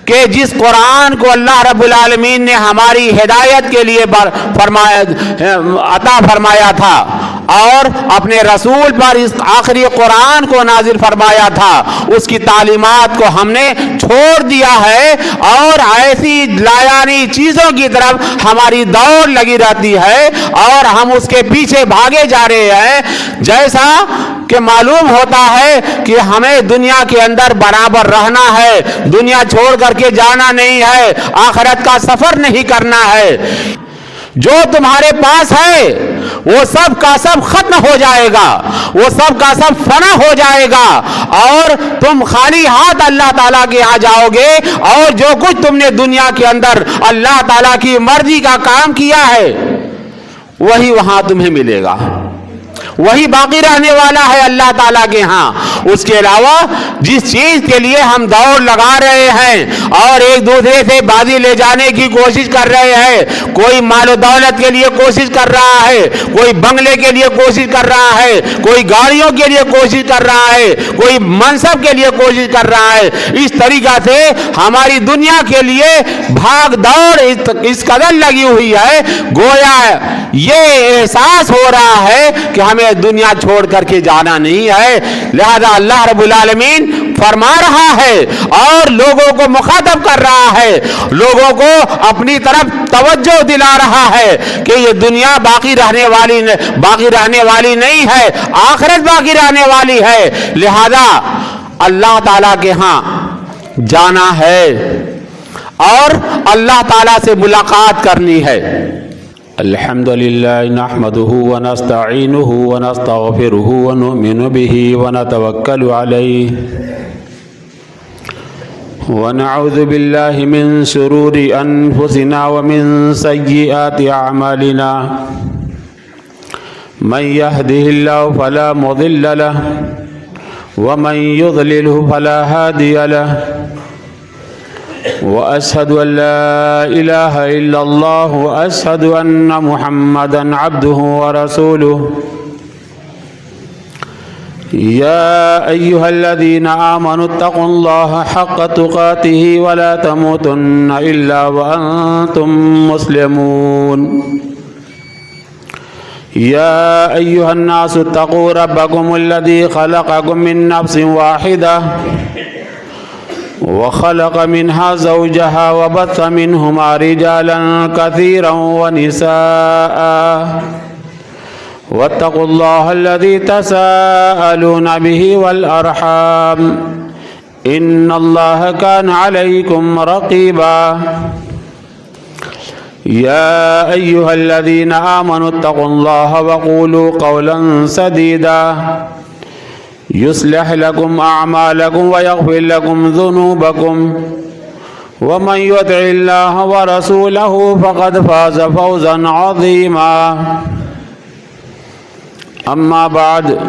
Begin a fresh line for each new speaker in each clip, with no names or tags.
کہ جس قرآن کو اللہ رب العالمین نے ہماری ہدایت کے لیے عطا فرمایا تھا اور اپنے رسول پر اس آخری قرآن کو نازل فرمایا تھا، اس کی تعلیمات کو ہم نے چھوڑ دیا ہے اور ایسی لایانی چیزوں کی طرف ہماری دوڑ لگی رہتی ہے اور ہم اس کے پیچھے بھاگے جا رہے ہیں، جیسا کہ معلوم ہوتا ہے کہ ہمیں دنیا کے اندر برابر رہنا ہے، دنیا چھوڑ کر کے جانا نہیں ہے، آخرت کا سفر نہیں کرنا ہے۔ جو تمہارے پاس ہے وہ سب کا سب ختم ہو جائے گا، وہ سب کا سب فنا ہو جائے گا اور تم خالی ہاتھ اللہ تعالیٰ کے یہاں جاؤ گے، اور جو کچھ تم نے دنیا کے اندر اللہ تعالیٰ کی مرضی کا کام کیا ہے وہی وہاں تمہیں ملے گا، وہی باقی رہنے والا ہے اللہ تعالیٰ کے ہاں۔ اس کے علاوہ جس چیز کے لیے ہم دوڑ لگا رہے ہیں اور ایک دوسرے سے بازی لے جانے کی کوشش کر رہے ہیں، کوئی مال و دولت کے لیے کوشش کر رہا ہے، کوئی بنگلے کے لیے کوشش کر رہا ہے، کوئی گاڑیوں کے لیے کوشش کر رہا ہے، کوئی منصب کے لیے کوشش کر رہا ہے، اس طریقہ سے ہماری دنیا کے لیے بھاگ دوڑ اس قدر لگی ہوئی ہے، گویا یہ احساس ہو رہا ہے کہ ہمیں دنیا چھوڑ کر کے جانا نہیں ہے۔ لہذا اللہ رب العالمین فرما رہا ہے اور لوگوں کو مخاطب کر رہا ہے، لوگوں کو اپنی طرف توجہ دلا رہا ہے کہ یہ دنیا باقی رہنے والی نہیں ہے، آخرت باقی رہنے والی ہے، لہذا اللہ تعالیٰ کے ہاں جانا ہے اور اللہ تعالیٰ سے ملاقات کرنی ہے۔ الحمد للہ نحمده ونستعینه ونستغفره ونؤمن به ونتوکل علیہ ونعوذ باللہ من شرور انفسنا ومن سیئات اعمالنا من يهده الله فلا مضل له ومن يضلله فلا هادي له وأشهد أن لا إله إلا الله وأشهد أن محمدا عبده ورسوله يا أيها الذين آمنوا اتقوا الله حق تقاته ولا تموتن إلا وأنتم مسلمون يا أيها الناس اتقوا ربكم الذي خلقكم من نفس واحدة وخلق منها زوجها وبث منهما رجالا كثيرا ونساء واتقوا الله الذي تساءلون به والأرحام إن الله كان عليكم رقيبا يا أيها الذين آمنوا اتقوا الله وقولوا قولا سديدا يصلح لكم أعمالكم ويغفر لكم ذنوبكم ومن يطع الله ورسوله فقد فاز فوزا عظيما أما بعد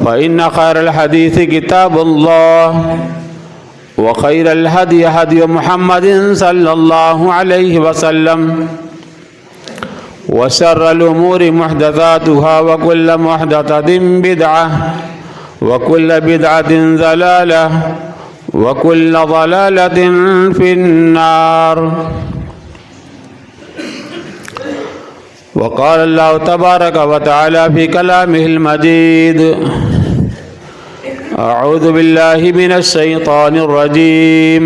فإن خير الحديث كتاب الله وخير الهدي هدي محمد صلى الله عليه وسلم وشر الأمور محدثاتها وكل محدثة بدعة وكل بدعة ضلالة وكل ضلالة في النار وقال الله تبارك وتعالى في كلامه المجيد أعوذ بالله من الشيطان الرجيم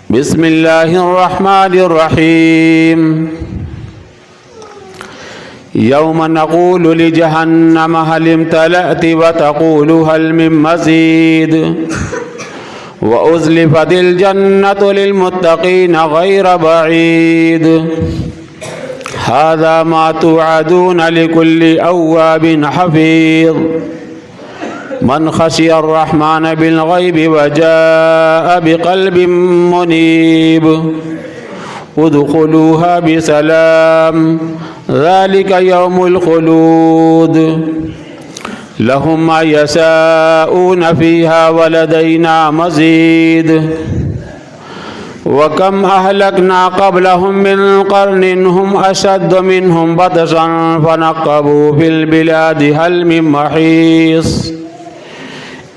بسم الله الرحمن الرحيم يوم نقول لجهنم هل امتلأت وتقول هل من مزيد وأزلفت الجنة للمتقين غير بعيد هذا ما توعدون لكل أواب حفيظ من خشي الرحمن بالغيب وجاء بقلب منيب ادخلوها بسلام ذلك يوم الخلود لهم ما يشاءون فيها ولدينا مزيد وكم أهلكنا قبلهم من قرن هم أشد منهم بطشا فنقبوا في البلاد هل من محيص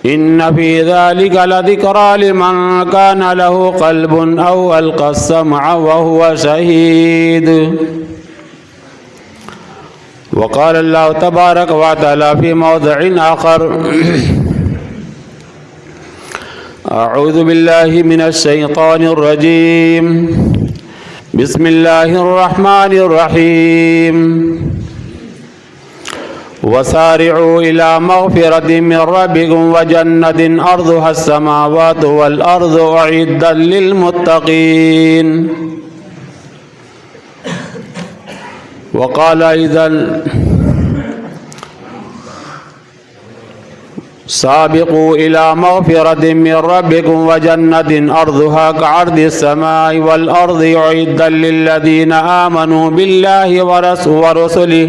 إن في ذلك لذكرى لمن كان له قلب أو ألقى السمع وهو شهيد. وقال الله تبارك وتعالى في موضع آخر: أعوذ بالله من الشيطان الرجيم. بسم الله الرحمن الرحيم. وسارعوا إلى مغفرة من ربكم وجنة أرضها السماوات والأرض أعدت للمتقين. وقال أيضا: سابقوا إلى مغفرة من ربكم وجنة أرضها كعرض السماء والأرض أعدت للذين آمنوا بالله ورسله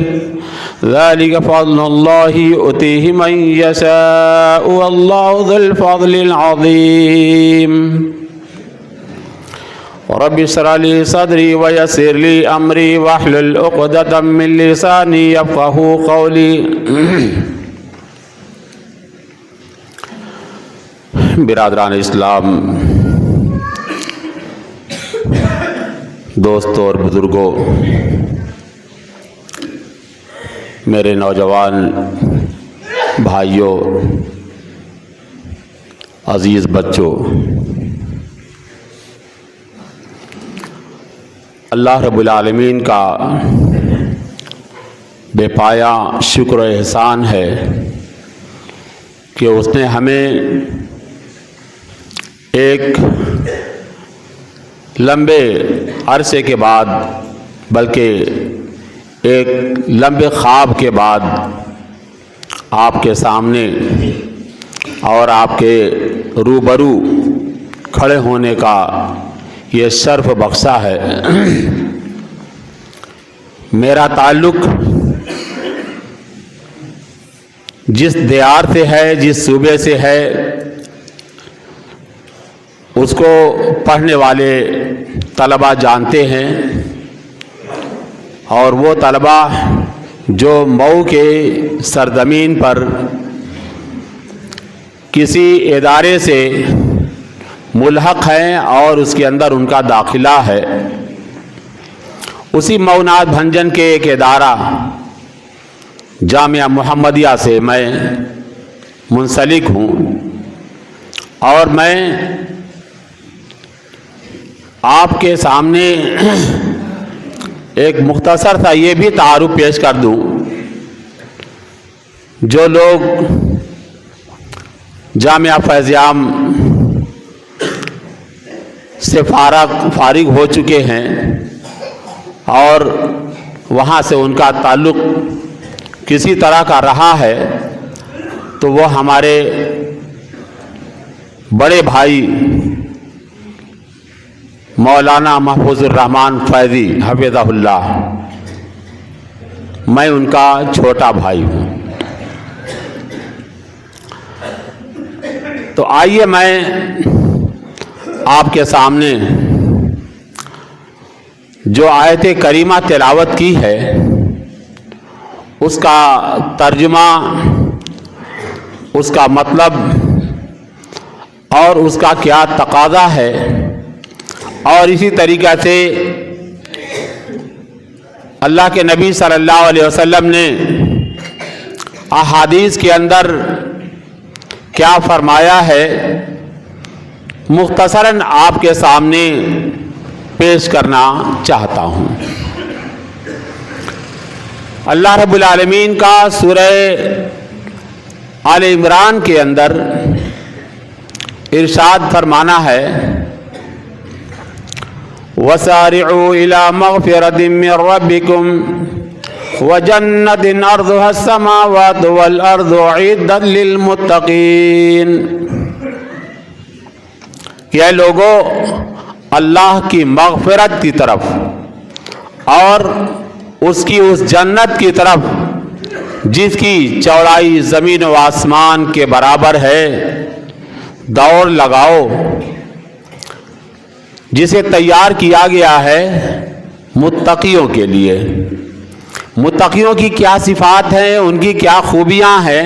ذلك فضل الله يؤتيه من يشاء والله ذو الفضل العظيم. رب اشرح لي صدري ويسر لي أمري واحلل عقدة من لساني يفقهوا قولي. برادران اسلام، دوستوں اور بزرگوں، میرے نوجوان بھائیوں، عزیز بچوں، اللہ رب العالمین کا بے پایا شکر و احسان ہے کہ اس نے ہمیں ایک لمبے عرصے کے بعد، بلکہ ایک لمبے خواب کے بعد آپ کے سامنے اور آپ کے روبرو کھڑے ہونے کا یہ شرف بخشا ہے. میرا تعلق جس دیار سے ہے، جس صوبے سے ہے، اس کو پڑھنے والے طلباء جانتے ہیں، اور وہ طلباء جو مئو کے سرزمین پر کسی ادارے سے ملحق ہیں اور اس کے اندر ان کا داخلہ ہے، اسی مئو ناتھ بھنجن کے ایک ادارہ جامعہ محمدیہ سے میں منسلک ہوں، اور میں آپ کے سامنے ایک مختصر سا یہ بھی تعارف پیش کر دوں. جو لوگ جامعہ فیض عام سے فارغ ہو چکے ہیں اور وہاں سے ان کا تعلق کسی طرح کا رہا ہے، تو وہ ہمارے بڑے بھائی مولانا محفوظ الرحمن فیضی حفظہ اللہ، میں ان کا چھوٹا بھائی ہوں. تو آئیے میں آپ کے سامنے جو آیت کریمہ تلاوت کی ہے اس کا ترجمہ، اس کا مطلب اور اس کا کیا تقاضا ہے، اور اسی طریقہ سے اللہ کے نبی صلی اللہ علیہ وسلم نے احادیث کے اندر کیا فرمایا ہے، مختصراً آپ کے سامنے پیش کرنا چاہتا ہوں. اللہ رب العالمین کا سورہ آل عمران کے اندر ارشاد فرمانا ہے: وَسَارِعُوا إِلَى مَغْفِرَةٍ مِّن رَّبِّكُمْ وَجَنَّةٍ أَرْضُهَا السَّمَاوَاتُ وَالْأَرْضُ أُعِدَّتْ لِلْمُتَّقِينَ. کہ اے لوگو، اللہ کی مغفرت کی طرف اور اس کی اس جنت کی طرف جس کی چوڑائی زمین و آسمان کے برابر ہے دوڑ لگاؤ، جسے تیار کیا گیا ہے متقیوں کے لیے. متقیوں کی کیا صفات ہیں، ان کی کیا خوبیاں ہیں،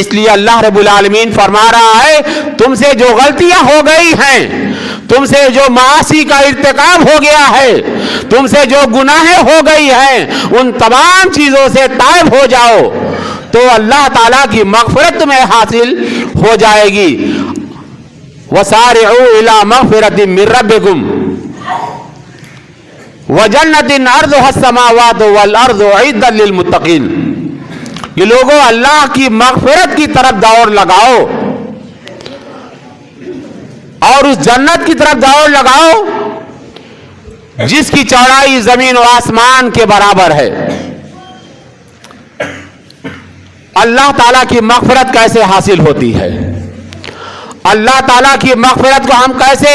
اس لیے اللہ رب العالمین فرما رہا ہے تم سے جو غلطیاں ہو گئی ہیں، تم سے جو معاصی کا ارتکاب ہو گیا ہے، تم سے جو گناہیں ہو گئی ہیں، ان تمام چیزوں سے تائب ہو جاؤ تو اللہ تعالیٰ کی مغفرت تمہیں حاصل ہو جائے گی۔ وَسَارِعُوا إِلَىٰ مَغْفِرَةٍ مِّن رَّبِّكُمْ وَجَنَّةٍ عَرْضُهَا السَّمَاوَاتُ وَالْأَرْضُ أُعِدَّتْ لِلْمُتَّقِينَ، یہ لوگوں اللہ کی مغفرت کی طرف دوڑ لگاؤ اور اس جنت کی طرف دوڑ لگاؤ جس کی چوڑائی زمین و آسمان کے برابر ہے۔ اللہ تعالیٰ کی مغفرت کیسے حاصل ہوتی ہے؟ اللہ تعالیٰ کی مغفرت کو ہم کیسے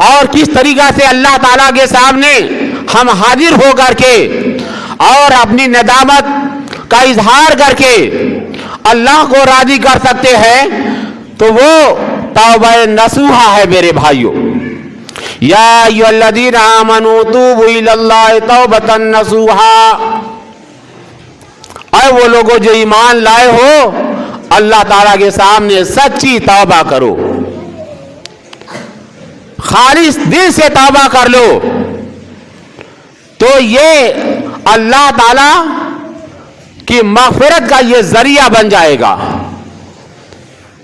اور کس طریقہ سے اللہ تعالیٰ کے سامنے ہم حاضر ہو کر کے اور اپنی ندامت کا اظہار کر کے اللہ کو راضی کر سکتے ہیں؟ تو وہ توبہ نصوحہ ہے میرے بھائیوں۔ یا ایھا الذین آمنوا توبوا الی اللہ توبۃ نصوحا، اے وہ لوگوں جو ایمان لائے ہو اللہ تعالیٰ کے سامنے سچی توبہ کرو، خالص دل سے توبہ کر لو، تو یہ اللہ تعالیٰ کی مغفرت کا یہ ذریعہ بن جائے گا۔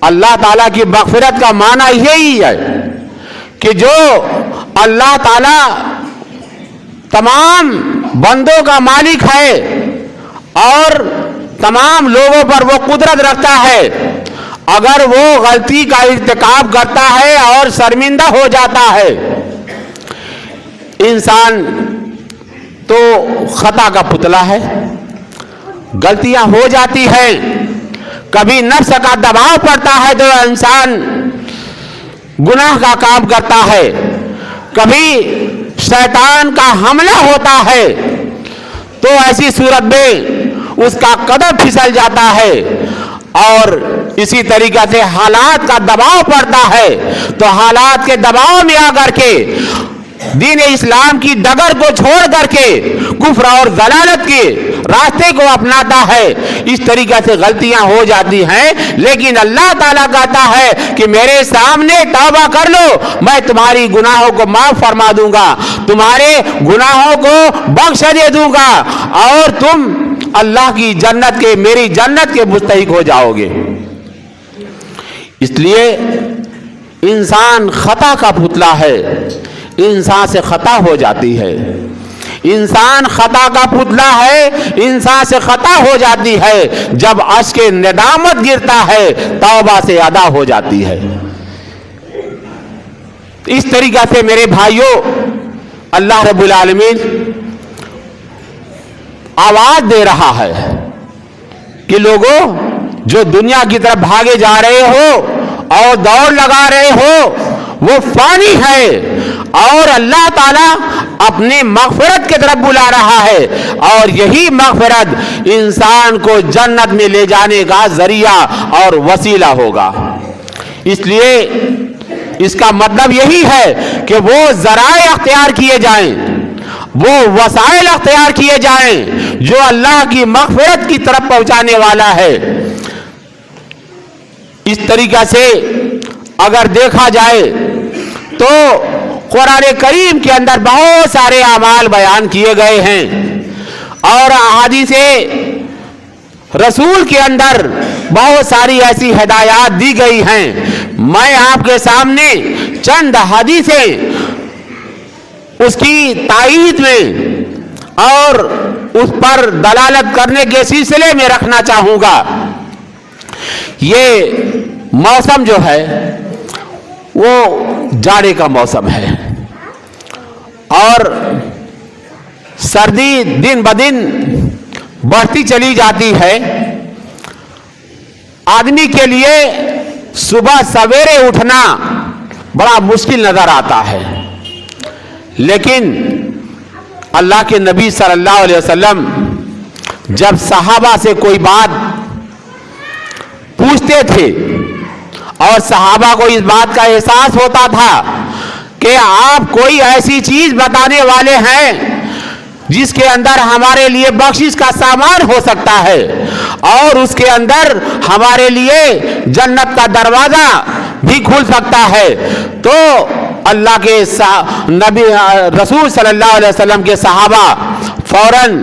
اللہ تعالیٰ کی مغفرت کا معنی یہی ہے کہ جو اللہ تعالیٰ تمام بندوں کا مالک ہے اور تمام لوگوں پر وہ قدرت رکھتا ہے، اگر وہ غلطی کا ارتکاب کرتا ہے اور شرمندہ ہو جاتا ہے، انسان تو خطا کا پتلا ہے، غلطیاں ہو جاتی ہیں، کبھی نفس کا دباؤ پڑتا ہے تو انسان گناہ کا کام کرتا ہے، کبھی شیطان کا حملہ ہوتا ہے تو ایسی صورت میں اس کا قدم پھسل جاتا ہے، اور اسی طریقہ سے حالات کا دباؤ پڑتا ہے تو حالات کے دباؤ میں آ کر کے دین اسلام کی ڈگر کو چھوڑ کر کے کفر اور ضلالت کے راستے کو اپناتا ہے۔ اس طریقے سے غلطیاں ہو جاتی ہیں، لیکن اللہ تعالیٰ کہتا ہے کہ میرے سامنے توبہ کر لو، میں تمہاری گناہوں کو معاف فرما دوں گا، تمہارے گناہوں کو بخش دے دوں گا، اور تم اللہ کی جنت کے، میری جنت کے مستحق ہو جاؤ گے۔ اس لیے انسان خطا کا پتلا ہے، انسان سے خطا ہو جاتی ہے، انسان خطا کا پتلا ہے، انسان سے خطا ہو جاتی ہے، جب اشک ندامت گرتا ہے توبہ سے ادا ہو جاتی ہے۔ اس طریقہ سے میرے بھائیوں اللہ رب العالمین آواز دے رہا ہے کہ لوگوں جو دنیا کی طرف بھاگے جا رہے ہو اور دوڑ لگا رہے ہو وہ فانی ہے، اور اللہ تعالیٰ اپنی مغفرت کی طرف بلا رہا ہے، اور یہی مغفرت انسان کو جنت میں لے جانے کا ذریعہ اور وسیلہ ہوگا۔ اس لیے اس کا مطلب یہی ہے کہ وہ ذرائع اختیار کیے جائیں، وہ وسائل اختیار کیے جائیں جو اللہ کی مغفرت کی طرف پہنچانے والا ہے۔ اس طریقہ سے اگر دیکھا جائے تو قرآن کریم کے اندر بہت سارے اعمال بیان کیے گئے ہیں، اور احادیث رسول کے اندر بہت ساری ایسی ہدایات دی گئی ہیں۔ میں آپ کے سامنے چند حدیثیں اس کی تائید میں اور اس پر دلالت کرنے کے سلسلے میں رکھنا چاہوں گا۔ یہ موسم جو ہے وہ جاڑے کا موسم ہے، اور سردی دن بدن بڑھتی چلی جاتی ہے۔ آدمی کے لیے صبح سویرے اٹھنا بڑا مشکل نظر آتا ہے، لیکن اللہ کے نبی صلی اللہ علیہ وسلم جب صحابہ سے کوئی بات پوچھتے تھے اور صحابہ کو اس بات کا احساس ہوتا تھا کہ آپ کوئی ایسی چیز بتانے والے ہیں جس کے اندر ہمارے لیے بخشش کا سامان ہو سکتا ہے اور اس کے اندر ہمارے لیے جنت کا دروازہ بھی کھل سکتا ہے، تو اللہ کے نبی رسول صلی اللہ علیہ وسلم کے صحابہ فوراً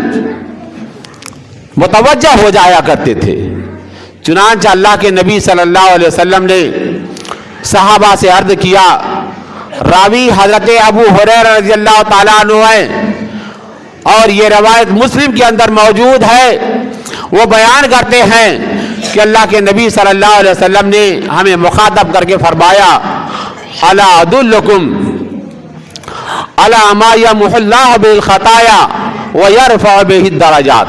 متوجہ ہو جایا کرتے تھے۔ چنانچہ اللہ کے نبی صلی اللہ علیہ وسلم نے صحابہ سے عرض کیا، راوی حضرت ابو ہریرہ رضی اللہ تعالیٰ عنہ ہیں اور یہ روایت مسلم کے اندر موجود ہے، وہ بیان کرتے ہیں کہ اللہ کے نبی صلی اللہ علیہ وسلم نے ہمیں مخاطب کر کے فرمایا، الا ادلکم علی ما یمحو اللہ بالخطایا ویرفع بہ الدرجات،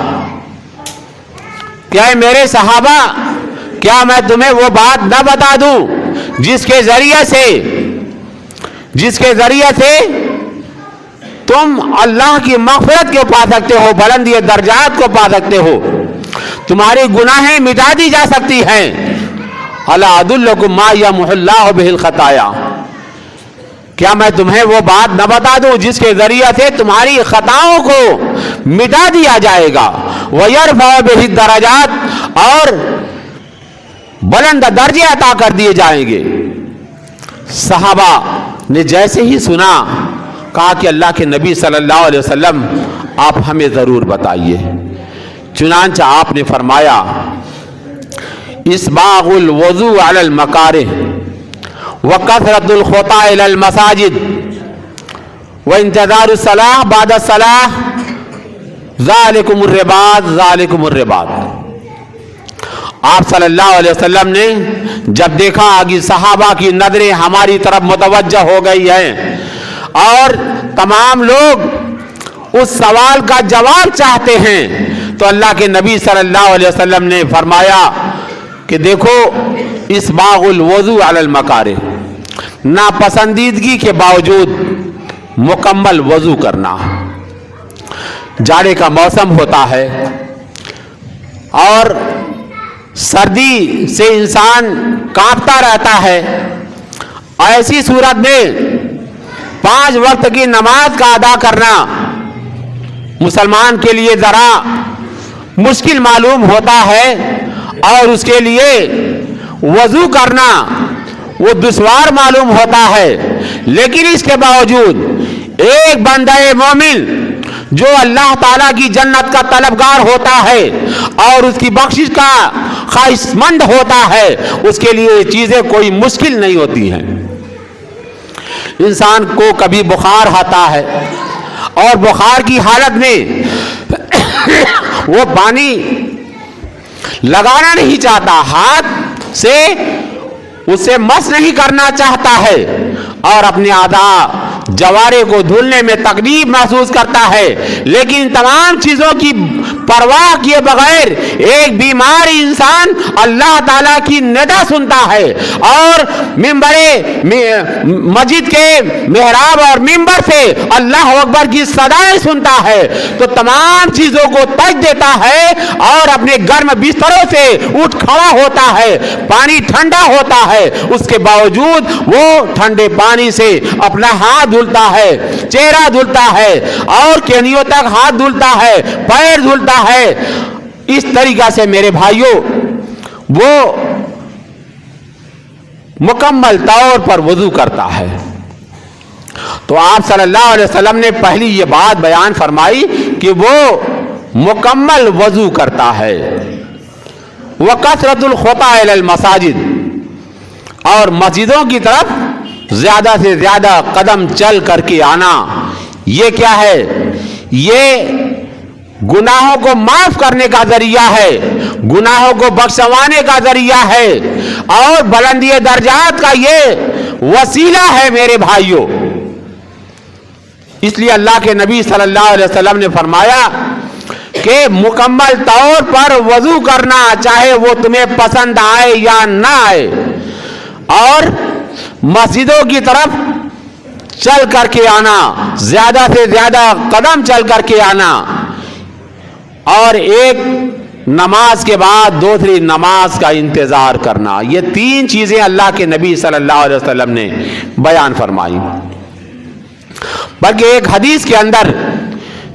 کہ اے میرے صحابہ، کیا میں تمہیں وہ بات نہ بتا دوں جس کے ذریعے سے تم اللہ کی مغفرت کو پا سکتے ہو، بلندی درجات کو پا سکتے ہو، تمہاری گناہیں مٹا دی جا سکتی ہیں۔ الا ادلکم ما یمحو اللہ بہ الخطایا، کیا میں تمہیں وہ بات نہ بتا دوں جس کے ذریعے سے تمہاری خطاؤں کو مٹا دیا جائے گا، وَيَرْفَعُ بِهِ الدَّرَجَاتِ، اور بلند درجے عطا کر دیے جائیں گے۔ صحابہ نے جیسے ہی سنا کہا کہ اللہ کے نبی صلی اللہ علیہ وسلم آپ ہمیں ضرور بتائیے۔ چنانچہ آپ نے فرمایا، اسباغ الوضوء علی المکارہ وکثرۃ الخطا الی المساجد وانتظار الصلاۃ بعد الصلاۃ ذالکم الرباط ذالکم الرباط۔ آپ صلی اللہ علیہ وسلم نے جب دیکھا کہ صحابہ کی نظریں ہماری طرف متوجہ ہو گئی ہیں اور تمام لوگ اس سوال کا جواب چاہتے ہیں، تو اللہ کے نبی صلی اللہ علیہ وسلم نے فرمایا کہ دیکھو، اسباغ الوضوء علی المکارہ، ناپسندیدگی کے باوجود مکمل وضو کرنا۔ جاڑے کا موسم ہوتا ہے اور سردی سے انسان کانپتا رہتا ہے، ایسی صورت میں 5 وقت کی نماز کا ادا کرنا مسلمان کے لیے ذرا مشکل معلوم ہوتا ہے اور اس کے لیے وضو کرنا وہ دشوار معلوم ہوتا ہے، لیکن اس کے باوجود ایک بندہ مومن جو اللہ تعالیٰ کی جنت کا طلبگار ہوتا ہے اور اس کی بخشش کا خواہش مند ہوتا ہے، اس کے لیے یہ چیزیں کوئی مشکل نہیں ہوتی ہیں۔ انسان کو کبھی بخار آتا ہے اور بخار کی حالت میں وہ پانی لگانا نہیں چاہتا، ہاتھ سے اسے مس نہیں کرنا چاہتا ہے اور اپنے اعضاء جوارے کو دھلنے میں تکلیف محسوس کرتا ہے، لیکن تمام چیزوں کی پرواہ کیے بغیر ایک بیمار انسان اللہ تعالیٰ کی ندا سنتا ہے اور مسجد کے محراب اور ممبر سے اللہ اکبر کی صدائیں سنتا ہے، تو تمام چیزوں کو ترک دیتا ہے اور اپنے گرم بستروں سے اٹھ کھڑا ہوتا ہے۔ پانی ٹھنڈا ہوتا ہے، اس کے باوجود وہ ٹھنڈے پانی سے اپنا ہاتھ دھلتا ہے، چہرہ دھلتا ہے اور کینیوں تک ہاتھ دھلتا ہے، پیر دھلتا ہے۔ اس طریقہ سے میرے بھائیوں وہ مکمل طور پر وضو کرتا ہے۔ تو آپ صلی اللہ علیہ وسلم نے پہلی یہ بات بیان فرمائی کہ وہ مکمل وضو کرتا ہے۔ وَكَثْرَةُ الْخُطَىٰ إِلَى الْمَسَاجِدِ، اور مسجدوں کی طرف زیادہ سے زیادہ قدم چل کر کے آنا، یہ کیا ہے؟ یہ گناہوں کو معاف کرنے کا ذریعہ ہے، گناہوں کو بخشوانے کا ذریعہ ہے اور بلندی درجات کا یہ وسیلہ ہے میرے بھائیوں۔ اس لیے اللہ کے نبی صلی اللہ علیہ وسلم نے فرمایا کہ مکمل طور پر وضو کرنا، چاہے وہ تمہیں پسند آئے یا نہ آئے، اور مسجدوں کی طرف چل کر کے آنا، زیادہ سے زیادہ قدم چل کر کے آنا، اور ایک نماز کے بعد دوسری نماز کا انتظار کرنا، یہ 3 چیزیں اللہ کے نبی صلی اللہ علیہ وسلم نے بیان فرمائی۔ بلکہ ایک حدیث کے اندر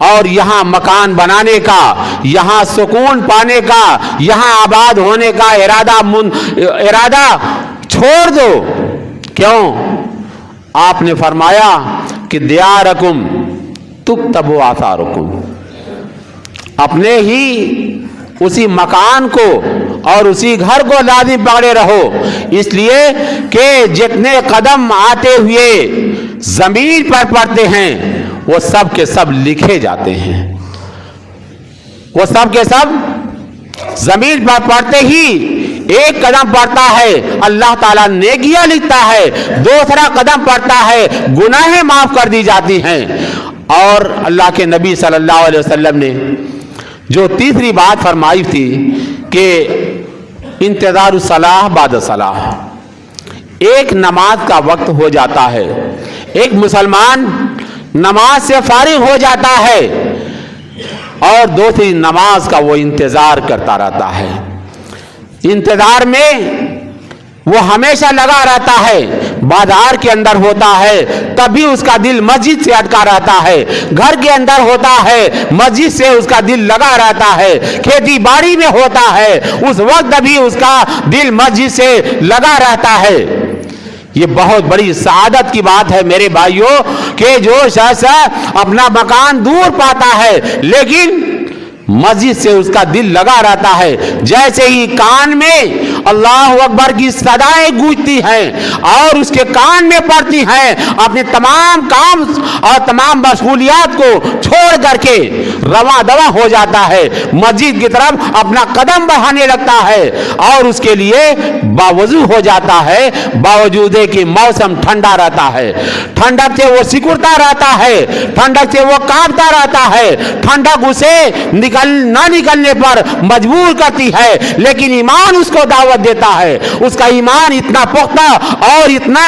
اور یہاں مکان بنانے کا، یہاں سکون پانے کا، یہاں آباد ہونے کا ارادہ چھوڑ دو۔ کیوں؟ آپ نے فرمایا کہ دیارکم تکتب آثارکم، اپنے ہی اسی مکان کو اور اسی گھر کو لازم پکڑے رہو، اس لیے کہ جتنے قدم آتے ہوئے زمین پر پڑتے ہیں وہ سب کے سب لکھے جاتے ہیں، وہ سب کے سب زمین پر پڑتے ہی ایک قدم پڑتا ہے اللہ تعالیٰ نیکیاں لکھتا ہے، دوسرا قدم پڑتا ہے گناہیں معاف کر دی جاتی ہیں۔ اور اللہ کے نبی صلی اللہ علیہ وسلم نے جو تیسری بات فرمائی تھی کہ انتظار الصلاح بعد الصلاح، ایک نماز کا وقت ہو جاتا ہے، ایک مسلمان نماز سے فارغ ہو جاتا ہے اور دوسری نماز کا وہ انتظار کرتا رہتا ہے، انتظار میں وہ ہمیشہ لگا رہتا ہے، بازار کے اندر ہوتا ہے تب بھی اس کا دل مسجد سے اٹکا رہتا ہے، گھر کے اندر ہوتا ہے مسجد سے اس کا دل لگا رہتا ہے، کھیتی باڑی میں ہوتا ہے اس وقت بھی اس کا دل مسجد سے لگا رہتا ہے۔ یہ بہت بڑی سعادت کی بات ہے میرے بھائیوں کہ جو شخص اپنا مکان دور پاتا ہے لیکن مسجد سے اس کا دل لگا رہتا ہے، جیسے ہی کان میں اللہ اکبر کی صدائیں گونجتی ہیں اور اس کے کان میں پڑتی ہیں، اپنے تمام کام اور تمام مشغولیات کو چھوڑ کر کے رواں دواں ہو جاتا ہے، مسجد کی طرف اپنا قدم بڑھانے لگتا ہے اور اس کے لیے باوضو ہو جاتا ہے، باوجود کہ موسم ٹھنڈا رہتا ہے، ٹھنڈک سے وہ سکڑتا رہتا ہے، ٹھنڈک سے وہ کانپتا رہتا ہے، ٹھنڈک اسے نہ نکلنے پر مجبور کرتی ہے، لیکن ایمان اس کو دعوت دیتا ہے، اس کا ایمان اتنا پختہ اور اتنا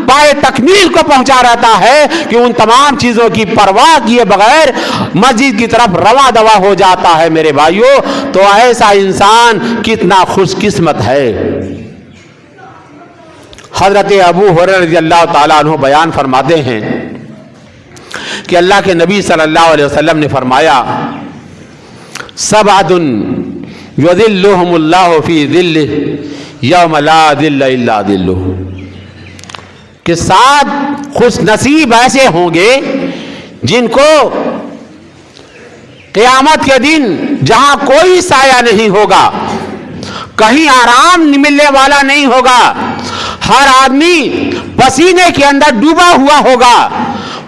پائے تکمیل کو پہنچا رہتا ہے کہ ان تمام چیزوں کی پرواہ کیے بغیر مسجد کی طرف رواں دواں ہو جاتا ہے۔ میرے بھائیوں، تو ایسا انسان کتنا خوش قسمت ہے۔ حضرت ابو ہریرہ رضی اللہ تعالیٰ عنہ بیان فرماتے ہیں کہ اللہ کے نبی صلی اللہ علیہ وسلم نے فرمایا سبعۃ یظلھم اللہ فی ظلہ یوم لا ظل الا ظلہ، کہ 7 خوش نصیب ایسے ہوں گے جن کو قیامت کے دن جہاں کوئی سایہ نہیں ہوگا، کہیں آرام ملنے والا نہیں ہوگا، ہر آدمی پسینے کے اندر ڈوبا ہوا ہوگا،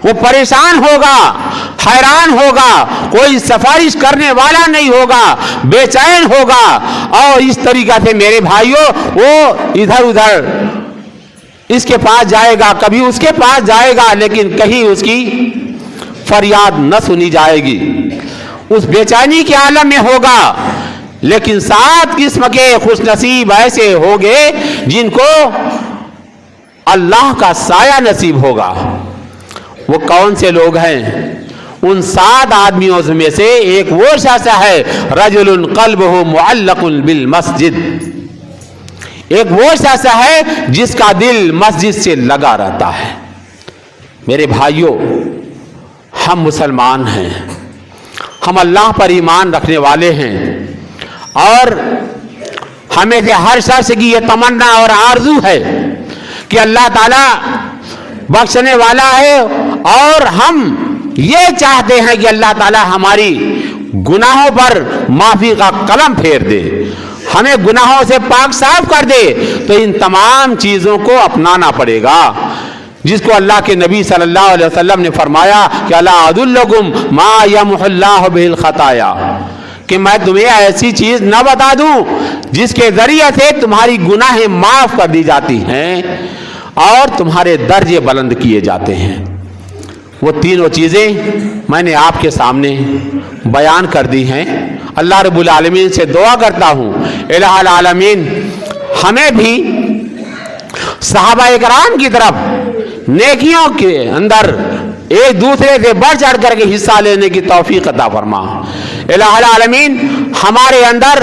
وہ پریشان ہوگا، حیران ہوگا، کوئی سفارش کرنے والا نہیں ہوگا، بے چین ہوگا، اور اس طریقہ سے میرے بھائیوں وہ ادھر ادھر اس کے پاس جائے گا، کبھی اس کے پاس جائے گا، لیکن کہیں اس کی فریاد نہ سنی جائے گی، اس بے چینی کے عالم میں ہوگا۔ لیکن 7 قسم کے خوش نصیب ایسے ہوگے جن کو اللہ کا سایہ نصیب ہوگا۔ وہ کون سے لوگ ہیں؟ ان 7 آدمیوں میں سے ایک وہ شخص ہے رجل قلبہ معلق بالمسجد، ایک وہ شخص ہے جس کا دل مسجد سے لگا رہتا ہے۔ میرے بھائیوں، ہم مسلمان ہیں، ہم اللہ پر ایمان رکھنے والے ہیں، اور ہمیں سے ہر شخص کی یہ تمنا اور آرزو ہے کہ اللہ تعالیٰ بخشنے والا ہے، اور ہم یہ چاہتے ہیں کہ اللہ تعالیٰ ہماری گناہوں پر معافی کا قلم پھیر دے، ہمیں گناہوں سے پاک صاف کر دے۔ تو ان تمام چیزوں کو اپنانا پڑے گا، جس کو اللہ کے نبی صلی اللہ علیہ وسلم نے فرمایا کہ الا ادلکم ما یمحو اللہ بہ الخطایا، کہ میں تمہیں ایسی چیز نہ بتا دوں جس کے ذریعے سے تمہاری گناہیں معاف کر دی جاتی ہیں اور تمہارے درجے بلند کیے جاتے ہیں۔ وہ تینوں چیزیں میں نے آپ کے سامنے بیان کر دی ہیں۔ اللہ رب العالمین سے دعا کرتا ہوں الہ العالمین ہمیں بھی صحابہ کرام کی طرف نیکیوں کے اندر ایک دوسرے سے بڑھ چڑھ کر کے حصہ لینے کی توفیق عطا فرما۔ الہ العالمین ہمارے اندر